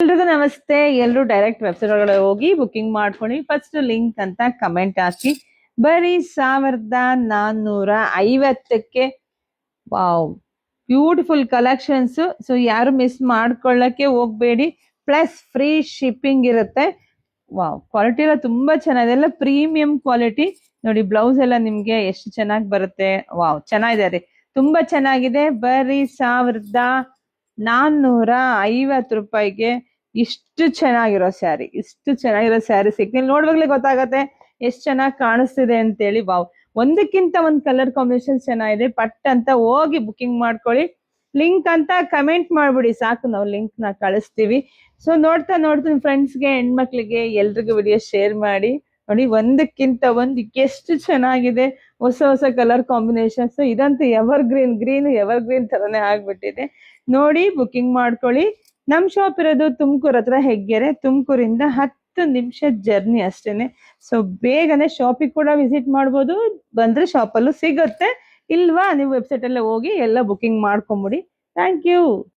ಎಲ್ರಿಗೂ ನಮಸ್ತೆ. ಎಲ್ಲರೂ ಡೈರೆಕ್ಟ್ ವೆಬ್ಸೈಟ್ ಒಳಗಡೆ ಹೋಗಿ ಬುಕಿಂಗ್ ಮಾಡ್ಕೊಳ್ಳಿ. ಫಸ್ಟ್ ಲಿಂಕ್ ಅಂತ ಕಮೆಂಟ್ ಹಾಕಿ. ಬರೀ 1450ಕ್ಕೆ ವಾವ್, ಬ್ಯೂಟಿಫುಲ್ ಕಲೆಕ್ಷನ್ಸ್. ಸೊ ಯಾರು ಮಿಸ್ ಮಾಡ್ಕೊಳ್ಳಕ್ಕೆ ಹೋಗ್ಬೇಡಿ. ಪ್ಲಸ್ ಫ್ರೀ ಶಿಪ್ಪಿಂಗ್ ಇರುತ್ತೆ. ವಾವ್, ಕ್ವಾಲಿಟಿ ಎಲ್ಲ ತುಂಬಾ ಚೆನ್ನಾಗಿದೆ, ಎಲ್ಲ ಪ್ರೀಮಿಯಂ ಕ್ವಾಲಿಟಿ. ನೋಡಿ ಬ್ಲೌಸ್ ಎಲ್ಲ ನಿಮ್ಗೆ ಎಷ್ಟು ಚೆನ್ನಾಗಿ ಬರುತ್ತೆ. ವಾವ್, ಚೆನ್ನಾಗಿದೆ ರೀ, ತುಂಬಾ ಚೆನ್ನಾಗಿದೆ. ಬರೀ 1450 ರೂಪಾಯಿಗೆ ಇಷ್ಟು ಚೆನ್ನಾಗಿರೋ ಸ್ಯಾರಿ, ಸಿಗ್ತೀನಿ. ನೋಡುವಾಗ್ಲೇ ಗೊತ್ತಾಗತ್ತೆ ಎಷ್ಟು ಚೆನ್ನಾಗಿ ಕಾಣಿಸ್ತಿದೆ ಅಂತೇಳಿ. ವಾವ್, ಒಂದಕ್ಕಿಂತ ಒಂದ್ ಕಲರ್ ಕಾಂಬಿನೇಷನ್ ಚೆನ್ನಾಗಿದೆ. ಪಟ್ ಅಂತ ಹೋಗಿ ಬುಕಿಂಗ್ ಮಾಡ್ಕೊಳ್ಳಿ. ಲಿಂಕ್ ಅಂತ ಕಮೆಂಟ್ ಮಾಡ್ಬಿಡಿ ಸಾಕು, ನಾವು ಲಿಂಕ್ ನ ಕಳಿಸ್ತೀವಿ. ಸೊ ನೋಡ್ತಾ ನಿಮ್ ಫ್ರೆಂಡ್ಸ್ಗೆ, ಹೆಣ್ಮಕ್ಳಿಗೆ ಎಲ್ರಿಗೂ ವಿಡಿಯೋ ಶೇರ್ ಮಾಡಿ. ನೋಡಿ, ಒಂದಕ್ಕಿಂತ ಒಂದು ಎಷ್ಟು ಚೆನ್ನಾಗಿದೆ, ಹೊಸ ಕಲರ್ ಕಾಂಬಿನೇಷನ್ಸ್. ಇದಂತೂ ಗ್ರೀನ್ ಎವರ್ ಗ್ರೀನ್ ತರನೇ ಆಗ್ಬಿಟ್ಟಿದೆ. ನೋಡಿ ಬುಕಿಂಗ್ ಮಾಡ್ಕೊಳ್ಳಿ. ನಮ್ ಶಾಪ್ ಇರೋದು ತುಮಕೂರ್ ಹತ್ರ, ಹೆಗ್ಗೆರೆ. ತುಮಕೂರಿಂದ 10 ನಿಮಿಷ ಜರ್ನಿ ಅಷ್ಟೇನೆ. ಸೊ ಬೇಗನೆ ಶಾಪಿಗೆ ಕೂಡ ವಿಸಿಟ್ ಮಾಡ್ಬೋದು. ಬಂದ್ರೆ ಶಾಪಲ್ಲೂ ಸಿಗುತ್ತೆ, ಇಲ್ವಾ ನೀವು ವೆಬ್ಸೈಟ್ ಅಲ್ಲೇ ಹೋಗಿ ಎಲ್ಲ ಬುಕಿಂಗ್ ಮಾಡ್ಕೊಂಬಿಡಿ. Thank you.